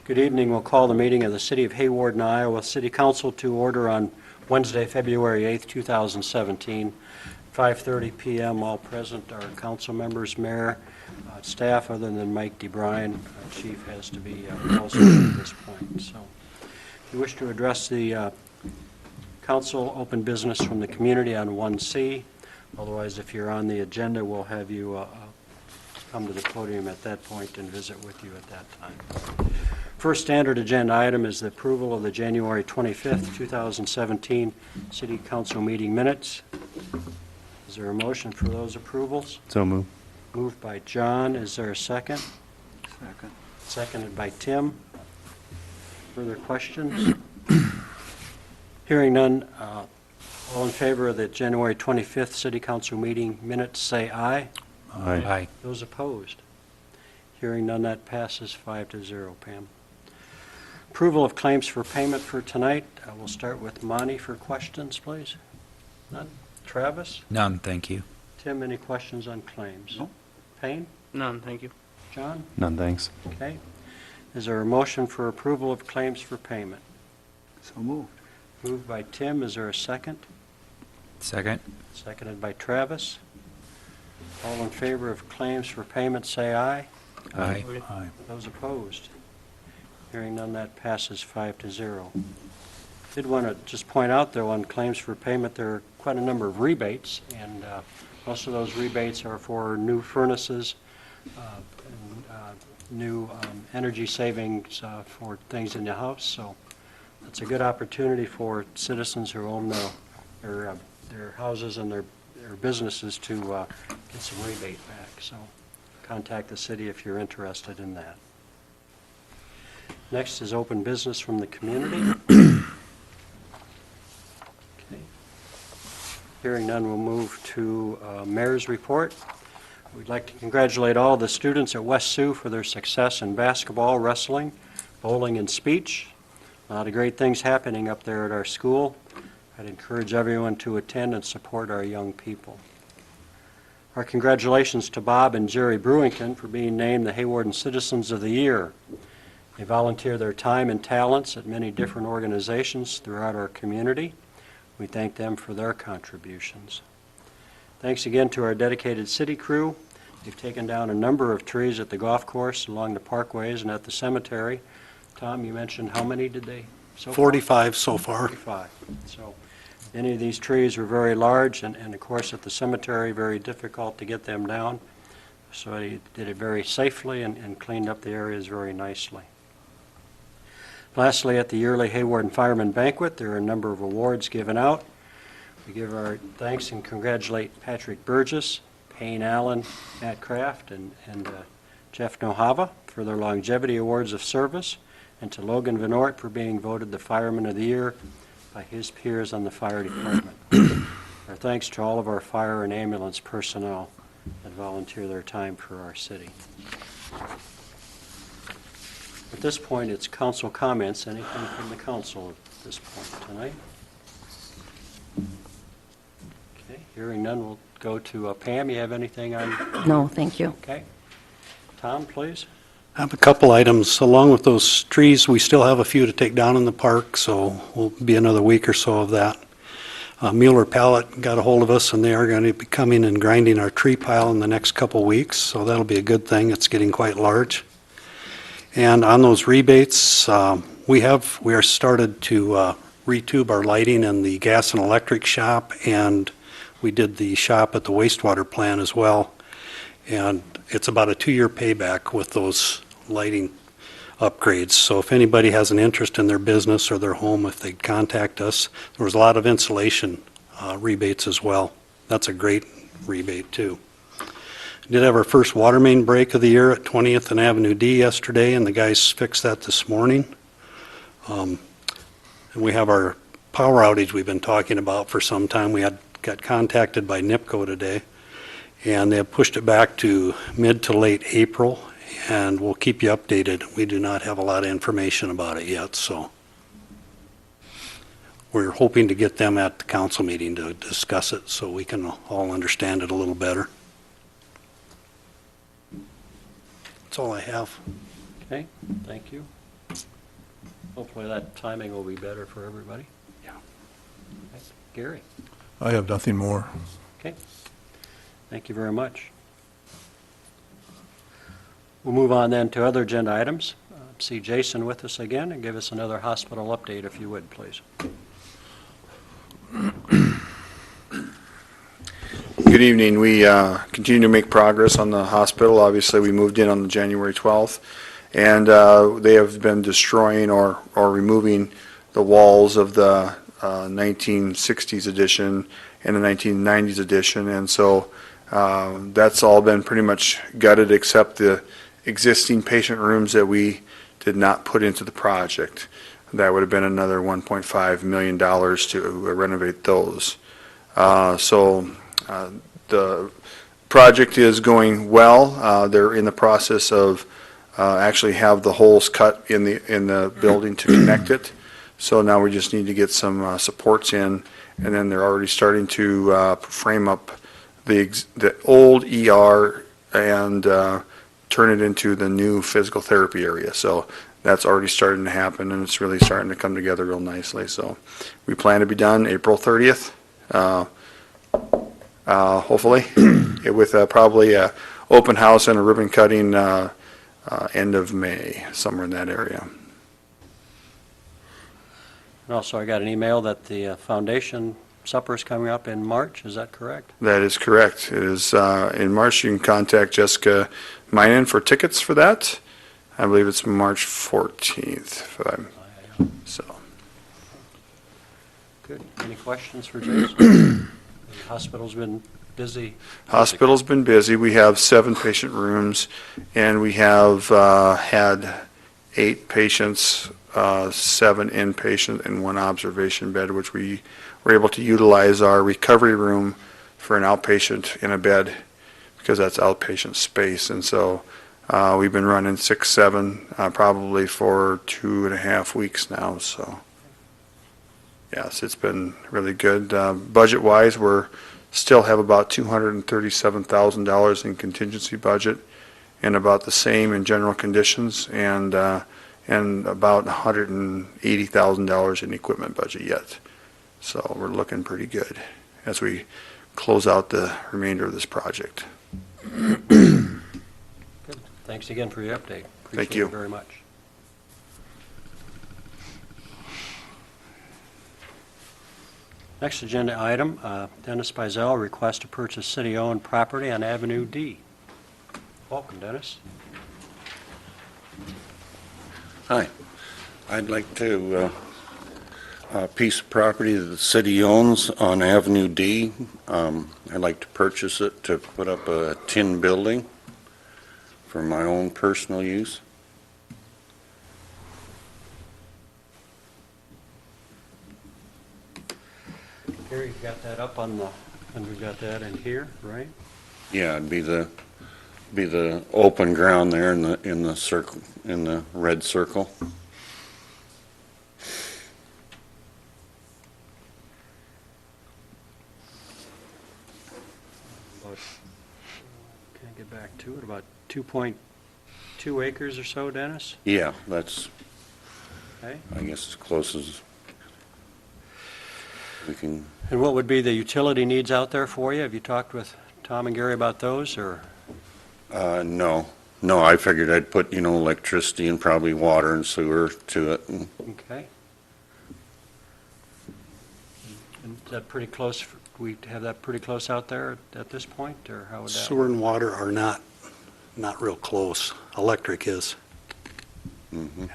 Good evening. We'll call the meeting of the City of Hawarden, Iowa City Council to order on Wednesday, February 8th, 2017, 5:30 p.m. All present are council members, mayor, staff, other than Mike DeBryan. Our chief has to be posted at this point. So if you wish to address the council, open business from the community on 1C. Otherwise, if you're on the agenda, we'll have you come to the podium at that point and visit with you at that time. First standard agenda item is the approval of the January 25th, 2017 City Council meeting minutes. Is there a motion for those approvals? So moved. Moved by John. Is there a second? Second. Seconded by Tim. Further questions? Hearing none, all in favor of the January 25th City Council meeting minutes, say aye. Aye. Those opposed? Hearing none, that passes 5-0, Pam. Approval of claims for payment for tonight. We'll start with Monty for questions, please. None? Travis? None, thank you. Tim, any questions on claims? No. Payne? None, thank you. John? None, thanks. Okay. Is there a motion for approval of claims for payment? So moved. Moved by Tim. Is there a second? Second? Seconded by Travis. All in favor of claims for payment, say aye. Aye. Aye. Those opposed? Hearing none, that passes 5-0. Did want to just point out, though, on claims for payment, there are quite a number of rebates, and most of those rebates are for new furnaces, new energy savings for things in the house. So it's a good opportunity for citizens who own their houses and their businesses to get some rebate back. So contact the city if you're interested in that. Next is open business from the community. Okay. Hearing none, we'll move to Mayor's report. We'd like to congratulate all the students at West Sioux for their success in basketball, wrestling, bowling, and speech. A lot of great things happening up there at our school. I'd encourage everyone to attend and support our young people. Our congratulations to Bob and Jerry Brewington for being named the Hawarden Citizens of the Year. They volunteer their time and talents at many different organizations throughout our community. We thank them for their contributions. Thanks again to our dedicated city crew. They've taken down a number of trees at the golf course, along the parkways, and at the cemetery. Tom, you mentioned how many did they so far? 45 so far. 45. So many of these trees are very large, and of course at the cemetery, very difficult to get them down. So they did it very safely and cleaned up the areas very nicely. Lastly, at the yearly Hawarden Fireman Banquet, there are a number of awards given out. We give our thanks and congratulate Patrick Burgess, Payne Allen, Matt Kraft, and Jeff Nohava for their longevity awards of service, and to Logan Venort for being voted the Fireman of the Year by his peers on the fire department. Our thanks to all of our fire and ambulance personnel that volunteer their time for our city. At this point, it's council comments. Anything from the council at this point tonight? Okay, hearing none, we'll go to Pam. You have anything on? No, thank you. Okay. Tom, please. I have a couple items. Along with those trees, we still have a few to take down in the park, so we'll be another week or so of that. Mueller Pallet got a hold of us, and they are going to be coming and grinding our tree pile in the next couple weeks, so that'll be a good thing. It's getting quite large. And on those rebates, we are started to retube our lighting in the gas and electric shop, and we did the shop at the wastewater plant as well. And it's about a 2-year payback with those lighting upgrades. So if anybody has an interest in their business or their home, if they contact us, there was a lot of insulation rebates as well. That's a great rebate too. We did have our first water main break of the year at 20th and Avenue D yesterday, and the guys fixed that this morning. And we have our power outage we've been talking about for some time. We got contacted by NIPCO today, and they have pushed it back to mid to late April, and we'll keep you updated. We do not have a lot of information about it yet, so we're hoping to get them at the council meeting to discuss it so we can all understand it a little better. That's all I have. Okay, thank you. Hopefully that timing will be better for everybody. Yeah. Okay. Gary? I have nothing more. Okay. Thank you very much. We'll move on then to other agenda items. See Jason with us again and give us another hospital update, if you would, please. Good evening. We continue to make progress on the hospital. Obviously, we moved in on January 12th, and they have been destroying or removing the walls of the 1960s edition and the 1990s edition, and so that's all been pretty much gutted except the existing patient rooms that we did not put into the project. That would have been another $1.5 million to renovate those. The project is going well. They're in the process of actually have the holes cut in the building to connect it. So now we just need to get some supports in, and then they're already starting to frame up the old ER and turn it into the new physical therapy area. So that's already starting to happen, and it's really starting to come together real nicely. So we plan to be done April 30th. Hopefully, with probably a open house and a ribbon cutting end of May, somewhere in that area. And also, I got an email that the foundation supper is coming up in March. Is that correct? That is correct. It is in March. You can contact Jessica Minen for tickets for that. I believe it's March 14th. So. Good. Any questions for Jason? The hospital's been busy. Hospital's been busy. We have 7 patient rooms, and we have had 8 patients, 7 inpatient and 1 observation bed, which we were able to utilize our recovery room for an outpatient in a bed because that's outpatient space. And so we've been running 6, 7 probably for 2.5 weeks now. So yes, it's been really good. Budget-wise, we're still have about $237,000 in contingency budget, and about the same in general conditions, and about $180,000 in equipment budget yet. So we're looking pretty good as we close out the remainder of this project. Good. Thanks again for your update. Thank you. Appreciate it very much. Next agenda item, Dennis Bizel request to purchase city-owned property on Avenue D. Welcome, Dennis. Hi. I'd like to, a piece of property that the city owns on Avenue D. I'd like to purchase it to put up a tin building for my own personal use. Gary, you got that up on the, and we've got that in here, right? Yeah, it'd be the open ground there in the circle, in the red circle. About, can't get back to it, about 2.2 acres or so, Dennis? Yeah, that's, Okay. I guess, as close as we can. And what would be the utility needs out there for you? Have you talked with Tom and Gary about those, or? No, I figured I'd put, electricity and probably water and sewer to it. And Okay. And is that pretty close, we have that pretty close out there at this point, or how would that? Sewer and water are not real close. Electric is. mhm.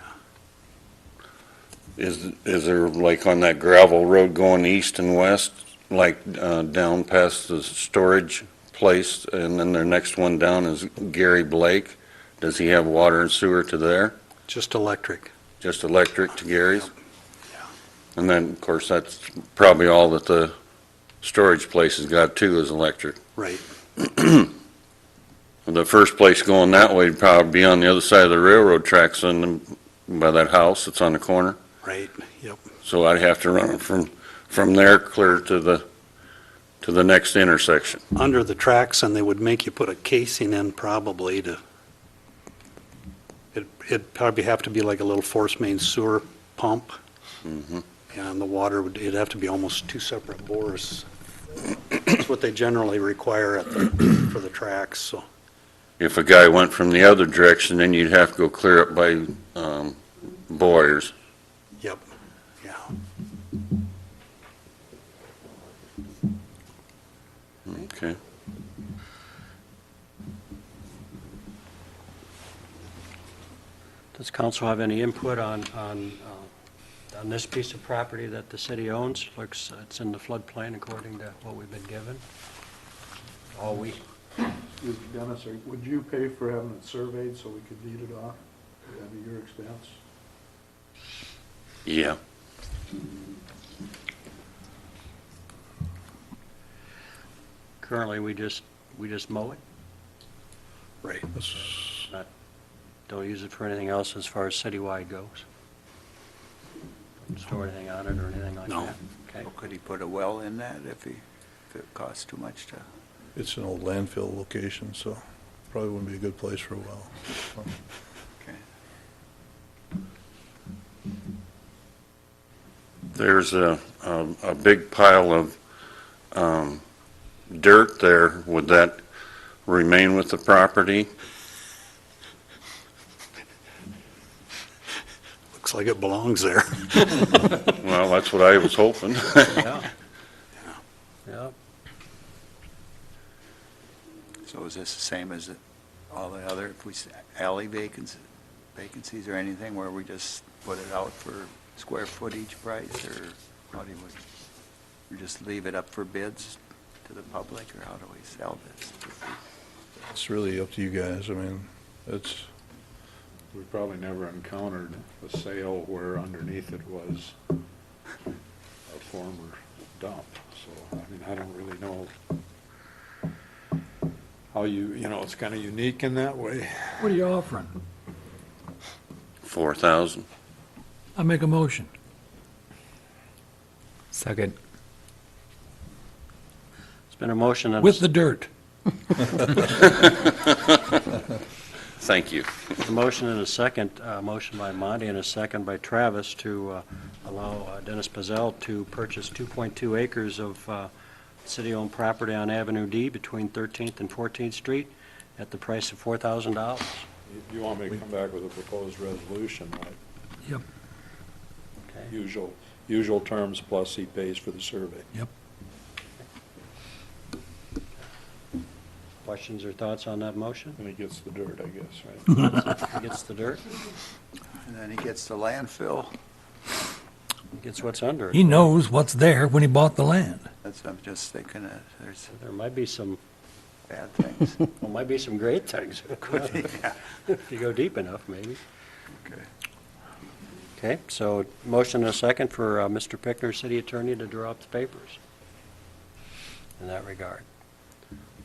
Is there, like, on that gravel road going east and west, like down past the storage place, and then their next one down is Gary Blake? Does he have water and sewer to there? Just electric. Just electric to Gary's? Yeah. And then, of course, that's probably all that the storage place has got too, is electric. Right. The first place going that way would probably be on the other side of the railroad tracks by that house that's on the corner. Right. Yep. So I'd have to run it from there clear to the next intersection. Under the tracks, and they would make you put a casing in probably to, it'd probably have to be like a little force main sewer pump, Mhm. and the water would, it'd have to be almost two separate bores. That's what they generally require for the tracks, so. If a guy went from the other direction, then you'd have to go clear up by Boyers. Yep, yeah. Okay. Does council have any input on this piece of property that the city owns? Looks, it's in the floodplain according to what we've been given. All we, Dennis, would you pay for having it surveyed so we could deed it off? Would that be your expense? Yeah. currently, we just mow it, Right. don't use it for anything else as far as citywide goes. Don't store anything on it or anything like No. that? Okay. Well, could he put a well in that if it costs too much to? It's an old landfill location, so probably wouldn't be a good place for a well. Okay. There's a big pile of dirt there. Would that remain with the property? Looks like it belongs there. Well, that's what I was hoping. Yeah. Yeah. So is this the same as all the other, if we, alley vacancies or anything where we just put it out for square footage price, or how do we just leave it up for bids to the public, or how do we sell this? It's really up to you guys. I mean, it's, We probably never encountered a sale where underneath it was a former dump. So, I mean, I don't really know how you know, it's kind of unique in that way. What are you offering? 4,000. I make a motion. Second. It's been a motion and With the dirt. Thank you. a motion and a second, motion by Monty and a second by Travis to allow Dennis Pizzell to purchase 2.2 acres of city-owned property on Avenue D between 13th and 14th Street at the price of $4,000. You want me to come back with a proposed resolution, right? Yep. Okay. Usual terms plus he pays for the survey. Yep. Questions or thoughts on that motion? And he gets the dirt, I guess, right? He gets the dirt, And then he gets the landfill. he gets what's under He it. knows what's there when he bought the land. That's, I'm just thinking that there's There might be some, bad things. well, might be some great things. Yeah. If you go deep enough, maybe. Okay. Okay, so motion and a second for Mr. Pickner, city attorney, to draw up the papers in that regard.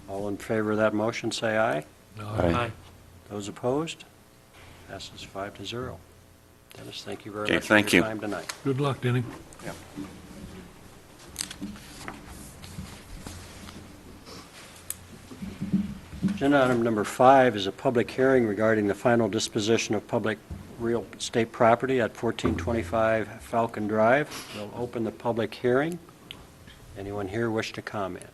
All in favor of that motion, say aye. Aye. Those opposed? Passes 5-0. Dennis, thank you very Okay, much for thank your you. time tonight. Good luck, Denny. Agenda item number 5 is a public hearing regarding the final disposition of public real estate property at 1425 Falcon Drive. We'll open the public hearing. Anyone here wish to comment?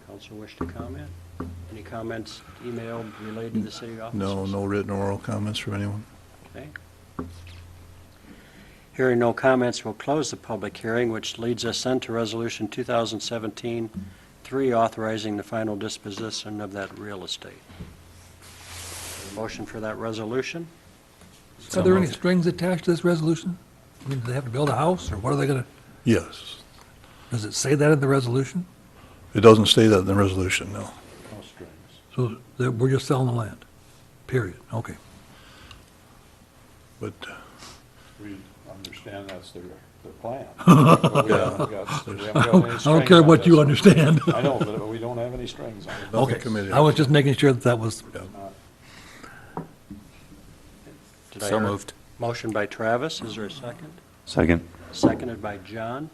Council wish to comment? Any comments emailed related to the city offices? no written or oral comments from anyone. Okay. Hearing no comments, we'll close the public hearing, which leads us then to Resolution 2017-3, authorizing the final disposition of that real estate. Motion for that resolution? Are there any strings attached to this resolution? I mean, do they have to build a house, or what are they gonna, Yes. does it say that in the resolution? It doesn't say that in the resolution, no. No strings. So we're just selling the land, period, okay. But We understand that's their plan. But we haven't got any I don't strings care on what you this. understand. I know, but we don't have any strings on it. nothing Okay. committed. I was just making sure that was, Did I So hear a moved. Motion by Travis, is there a second? Second. Seconded by John.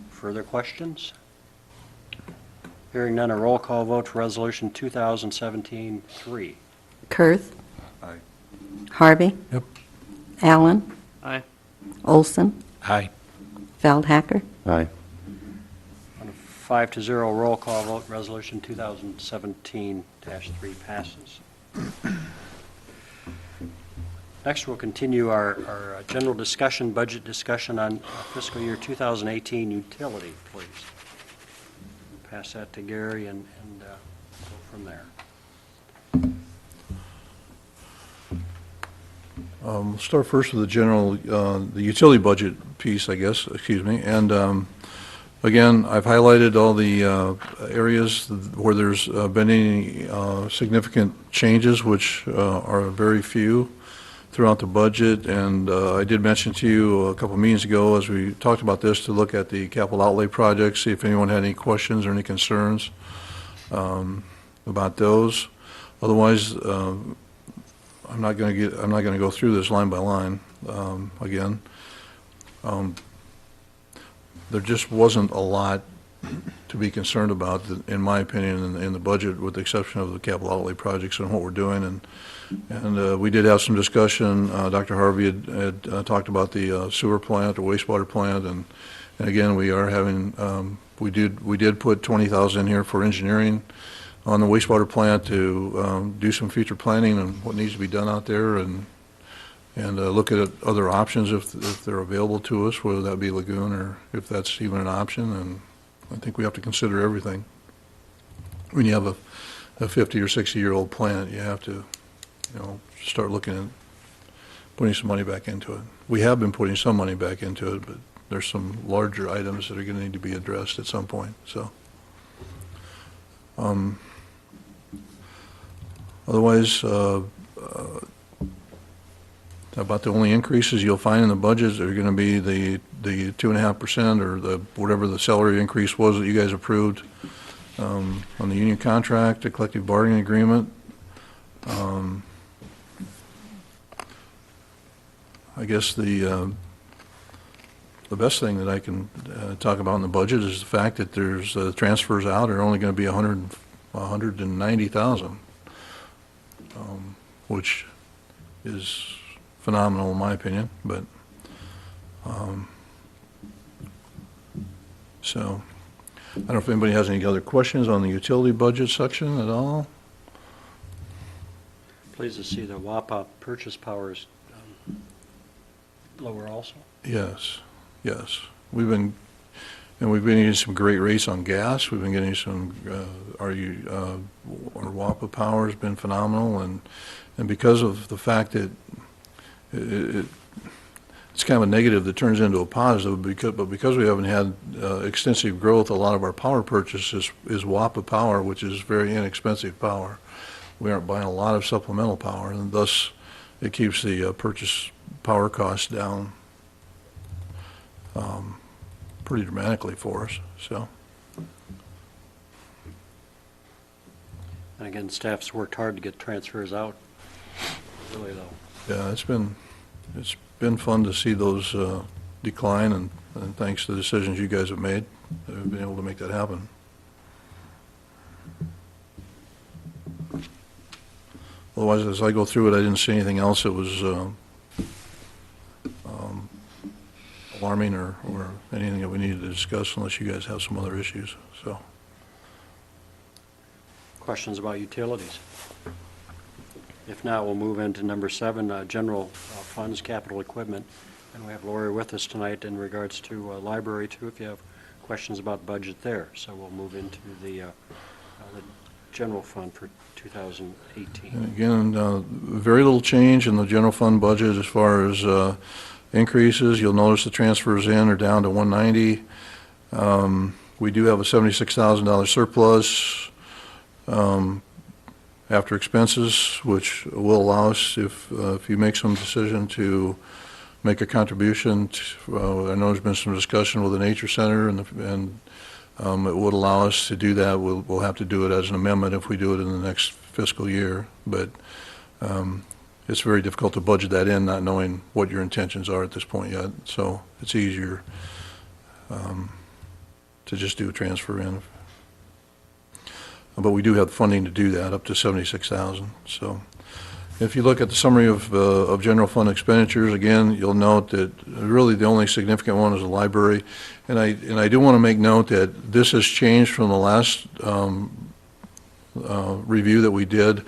Further questions? Hearing none, a roll call vote for Resolution 2017-3. Kurth. Aye. Harvey. Yep. Allen. Aye. Olson. Aye. Feldhacker. Aye. On a 5-0 roll call vote, Resolution 2017-3 passes. Next, we'll continue our general discussion, budget discussion on fiscal year 2018 utility, please. Pass that to Gary and go from there. We'll start first with the general, the utility budget piece, I guess, excuse me. And again, I've highlighted all the areas where there's been any significant changes, which are very few throughout the budget. And I did mention to you a couple of meetings ago, as we talked about this, to look at the capital outlay projects, see if anyone had any questions or any concerns about those. Otherwise, I'm not going to go through this line by line again. There just wasn't a lot to be concerned about, in my opinion, in the budget, with the exception of the capital outlay projects and what we're doing. And we did have some discussion. Dr. Harvey had talked about the sewer plant, the wastewater plant, and again, we are having we did put $20,000 in here for engineering on the wastewater plant to do some future planning and what needs to be done out there, and look at other options if they're available to us, whether that be lagoon or if that's even an option. And I think we have to consider everything. When you have a 50 or 60-year-old plant, you have to, start looking at putting some money back into it. We have been putting some money back into it, but there's some larger items that are going to need to be addressed at some point. So. Otherwise, about the only increases you'll find in the budgets are going to be the 2.5% or whatever the salary increase was that you guys approved on the union contract, the collective bargaining agreement. I guess the best thing that I can talk about in the budget is the fact that there's transfers out are only going to be $190,000. Which is phenomenal in my opinion, but so I don't know if anybody has any other questions on the utility budget section at all. Pleased to see the WAPA purchase power is lower also. Yes. We've been getting some great rates on gas. We've been getting some, our WAPA power has been phenomenal, and because of the fact that it's kind of a negative that turns into a positive, because we haven't had extensive growth, a lot of our power purchase is WAPA power, which is very inexpensive power. We aren't buying a lot of supplemental power, and thus it keeps the purchase power costs down pretty dramatically for us. So, And again, staff's worked hard to get transfers out, really though. yeah, it's been fun to see those decline, and thanks to the decisions you guys have made, we've been able to make that happen. Otherwise, as I go through it, I didn't see anything else that was alarming or anything that we needed to discuss, unless you guys have some other issues. So, Questions about utilities? If not, we'll move into number 7, general funds, capital equipment. And we have Lori with us tonight in regards to library too, if you have questions about budget there. So we'll move into the general fund for 2018. and again, very little change in the general fund budget as far as increases. You'll notice the transfers in are down to 190. We do have a $76,000 surplus after expenses, which will allow us, if you make some decision to make a contribution to, I know there's been some discussion with the Nature Center, and it would allow us to do that. We'll have to do it as an amendment if we do it in the next fiscal year, but it's very difficult to budget that in, not knowing what your intentions are at this point yet. So it's easier to just do a transfer in. But we do have funding to do that, up to $76,000. So, If you look at the summary of general fund expenditures, again, you'll note that really the only significant one is the library. And I do want to make note that this has changed from the last review that we did.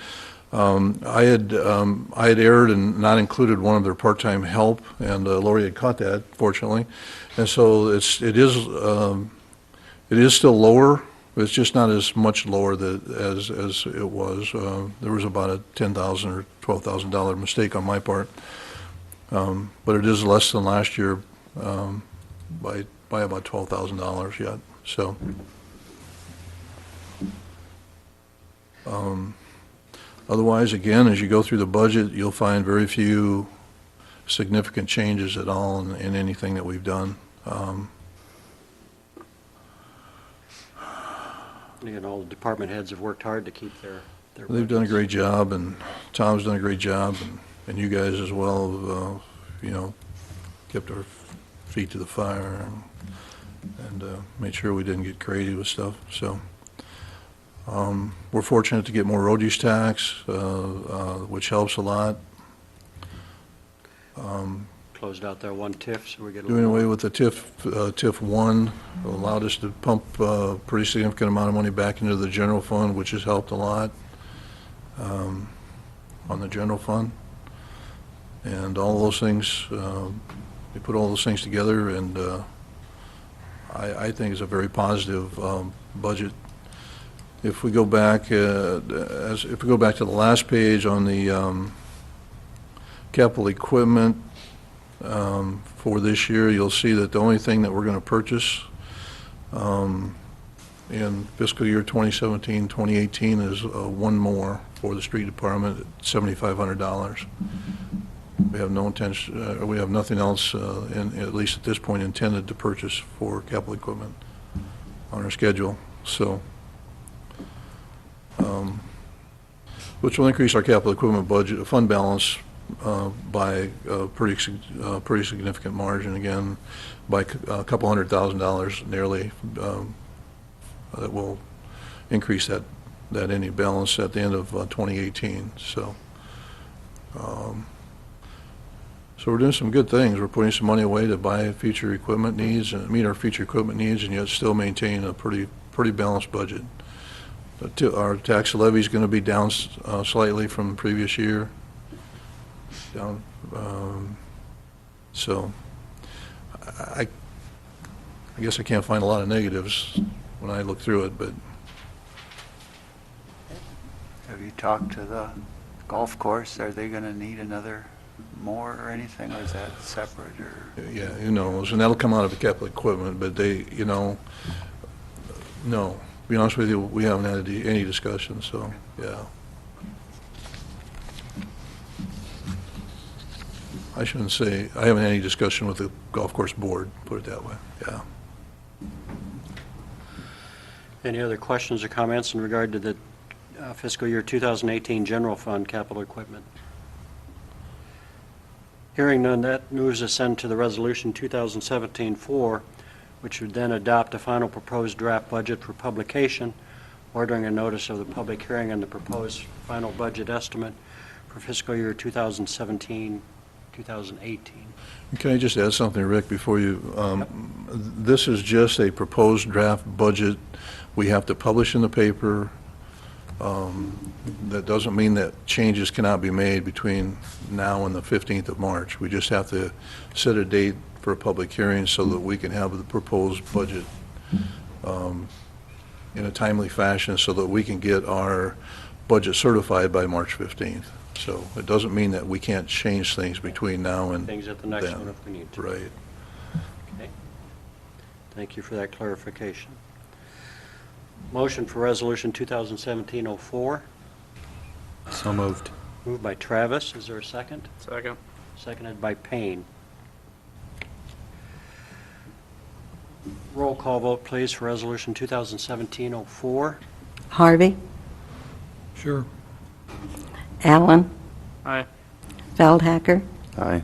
I had erred and not included one of their part-time help, and Lori had caught that, fortunately. And so it is still lower. It's just not as much lower as it was. There was about a $10,000 or $12,000 mistake on my part, but it is less than last year by about $12,000 yet. So, otherwise, again, as you go through the budget, you'll find very few significant changes at all in anything that we've done. Again, all the department heads have worked hard to keep their They've done a budgets. great job, and Tom's done a great job, and you guys as well, kept our feet to the fire and made sure we didn't get crazy with stuff. So we're fortunate to get more road use tax, which helps a lot. Closed out that one TIF, so we get a Doing little away with the TIF 1 allowed us to pump a pretty significant amount of money back into the general fund, which has helped a lot on the general fund. And all those things, we put all those things together, and I think it's a very positive budget. If we go back, if we go back to the last page on the capital equipment, for this year, you'll see that the only thing that we're going to purchase in fiscal year 2017, 2018 is one more for the street department at $7,500. We have no intention, we have nothing else, at least at this point, intended to purchase for capital equipment on our schedule. So, which will increase our capital equipment budget, fund balance, by a pretty significant margin, again, by a couple $100,000 nearly, that will increase that ending balance at the end of 2018. So, so we're doing some good things. We're putting some money away to buy future equipment needs and meet our future equipment needs, and yet still maintain a pretty balanced budget. Our tax levy is going to be down slightly from the previous year. Down, so I guess I can't find a lot of negatives when I look through it, but Have you talked to the golf course? Are they going to need another more or anything, or is that separate? Or yeah, who knows? And that'll come out of the capital equipment, but they, no. To be honest with you, we haven't had any discussion, so, yeah. I shouldn't say, I haven't had any discussion with the golf course board, put it that way, yeah. Any other questions or comments in regard to the fiscal year 2018 general fund capital equipment? Hearing none, that moves us then to the resolution 2017-4, which would then adopt a final proposed draft budget for publication, ordering a notice of the public hearing on the proposed final budget estimate for fiscal year 2017-2018. Can I just add something, Rick, before you? This is just a proposed draft budget. We have to publish in the paper. That doesn't mean that changes cannot be made between now and the 15th of March. We just have to set a date for a public hearing so that we can have the proposed budget in a timely fashion so that we can get our budget certified by March 15th. So it doesn't mean that we can't change things between now and Things at the next then. one if we need to. Right. Okay. Thank you for that clarification. Motion for resolution 2017-04. So moved. Moved by Travis. Is there a second? Second. Seconded by Payne. Roll call vote, please, for resolution 2017-04. Harvey, Sure. Allen, Aye. Feldhacker, Aye.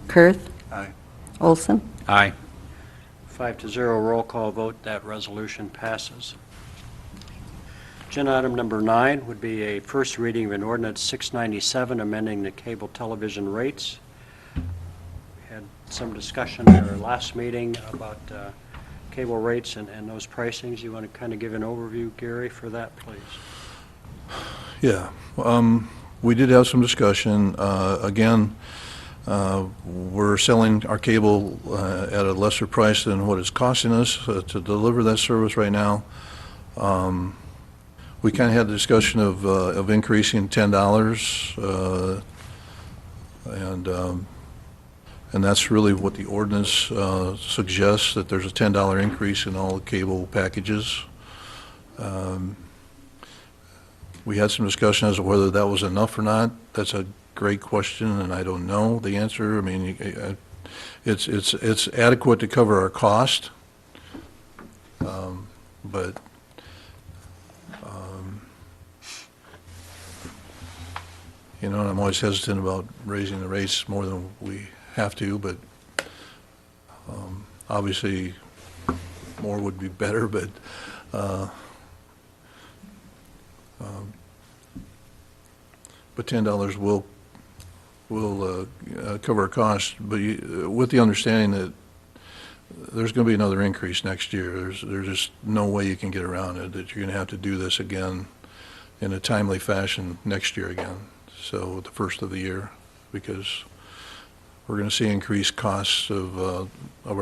Kurth, Aye. Olson. Aye. 5-0 roll call vote, that resolution passes. Agenda item number 9 would be a first reading of an ordinance 697, amending the cable television rates. We had some discussion at our last meeting about cable rates and those pricings. You want to kind of give an overview, Gary, for that, please? Yeah, we did have some discussion. Again, we're selling our cable at a lesser price than what it's costing us to deliver that service right now. We kind of had the discussion of increasing $10, and that's really what the ordinance suggests, that there's a $10 increase in all the cable packages. We had some discussion as to whether that was enough or not. That's a great question, and I don't know the answer. I mean, it's adequate to cover our cost, but you know, I'm always hesitant about raising the rates more than we have to, but obviously more would be better, but $10 will cover our costs, but with the understanding that there's going to be another increase next year. There's just no way you can get around it, that you're going to have to do this again in a timely fashion next year again, so the first of the year, because we're going to see increased costs of our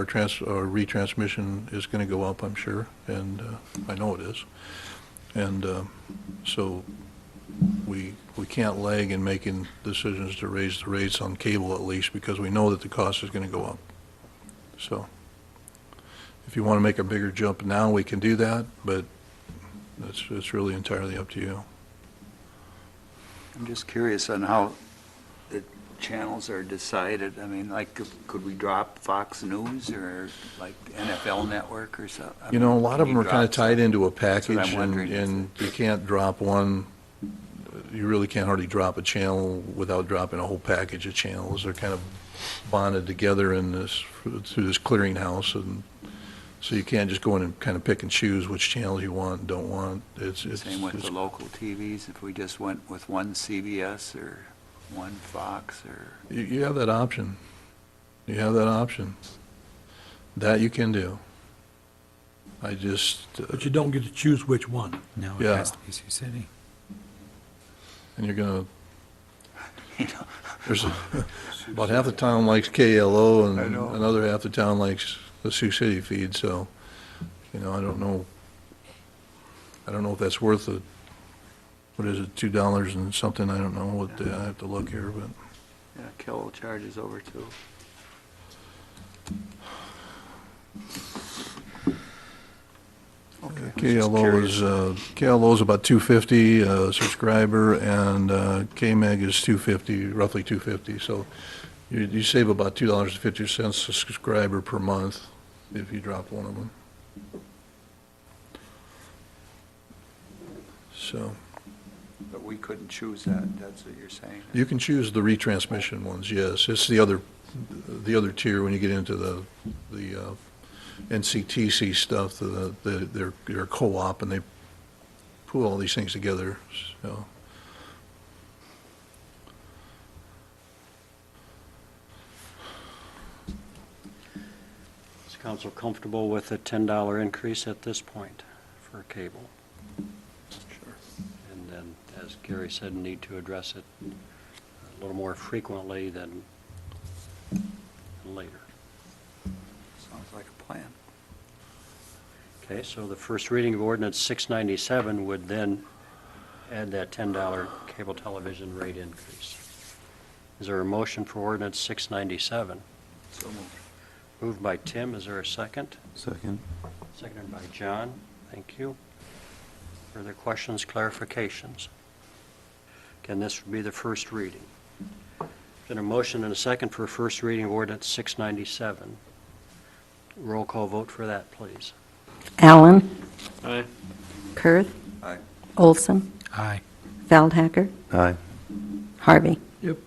retransmission is going to go up, I'm sure, and I know it is. And so we can't lag in making decisions to raise the rates on cable, at least, because we know that the cost is going to go up. So if you want to make a bigger jump now, we can do that, but it's really entirely up to you. I'm just curious on how the channels are decided. I mean, like, could we drop Fox News or like the NFL Network or something? You know, a lot of them are kind of tied into a That's what package, I'm wondering. and you can't drop one. You really can't hardly drop a channel without dropping a whole package of channels. They're kind of bonded together in this, through this clearinghouse, and so you can't just go in and kind of pick and choose which channels you want and don't want. Same with the local TVs, if we just went with one CBS or one Fox or... You have that option. You have that option. That you can do. I just... But you don't get to choose which one. No, it Yeah. has to be Sioux City. And you're going You to... know, There's about half the town likes KLO, and I know. another half the town likes the Sioux City feed, so, you know, I don't know if that's worth it. What is it, $2 and something? I don't know what, I have to look here, but. yeah, Kilo charges over too. Okay. KLO is about $2.50 a subscriber, and KMEG is $2.50, roughly $2.50. So you save about $2.50 a subscriber per month if you drop one of them. So But we couldn't choose that, that's what you're saying? you can choose the retransmission ones, yes. It's the other tier when you get into the NCTC stuff. They're co-op, and they put all these things together. So. Is council comfortable with a $10 increase at this point for cable? Sure. And then, as Gary said, need to address it a little more frequently than later. Sounds like a plan. Okay, so the first reading of ordinance 697 would then add that $10 cable television rate increase. Is there a motion for ordinance 697? So moved. Moved by Tim, is there a second? Second. Seconded by John, thank you. Further questions, clarifications? Again, this would be the first reading. Been a motion and a second for first reading of ordinance 697. Roll call vote for that, please. Allen. Aye. Kurth. Aye. Olson. Aye. Feldhacker. Aye. Harvey. Yep.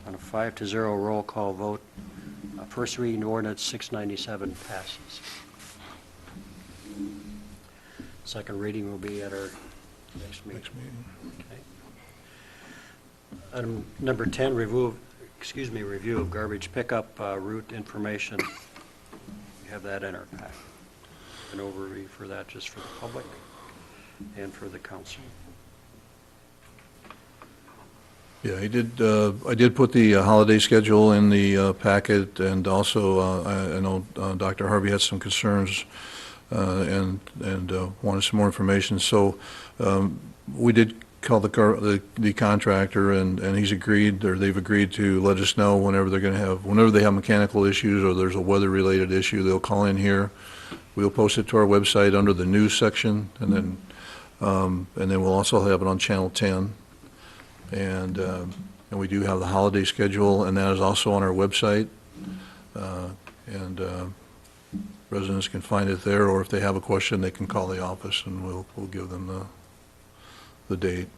On a 5-0 roll call vote, first reading of ordinance 697 passes. Second reading will be at our Next meeting. next meeting. Okay. Item number 10, review of garbage pickup route information. We have that in our pack. An overview for that, just for the public and for the council. Yeah, I did put the holiday schedule in the packet, and also, I know Dr. Harvey had some concerns and wanted some more information. So we did call the contractor, and he's agreed, or they've agreed to let us know whenever they have mechanical issues or there's a weather-related issue, they'll call in here. We'll post it to our website under the news section, and then we'll also have it on Channel 10. And we do have the holiday schedule, and that is also on our website. And residents can find it there, or if they have a question, they can call the office, and we'll give them the date.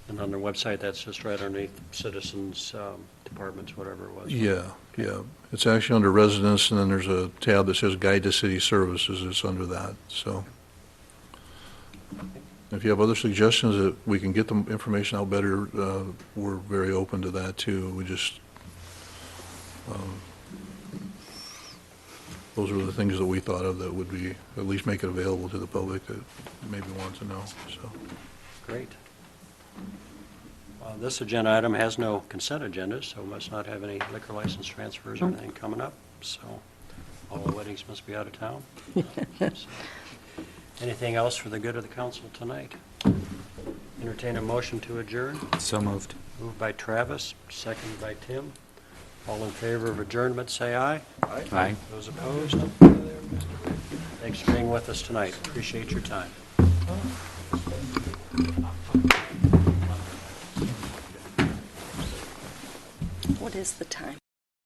And on their website, that's just right underneath citizens' departments, whatever it was. Yeah. It's actually under residents, and then there's a tab that says Guide to City Services. It's under that, so. If you have other suggestions that we can get the information out better, we're very open to that, too. We just, those are the things that we thought of that would be, at least make it available to the public that maybe want to know, so. Great. This agenda item has no consent agenda, so must not have any liquor license transfers or anything coming up, so all the weddings must be out of town. So, anything else for the good of the council tonight? Entertain a motion to adjourn. So moved. Moved by Travis, seconded by Tim. All in favor of adjournment, say aye. Aye. Those opposed? Thanks for being with us tonight. Appreciate your time. What is the time?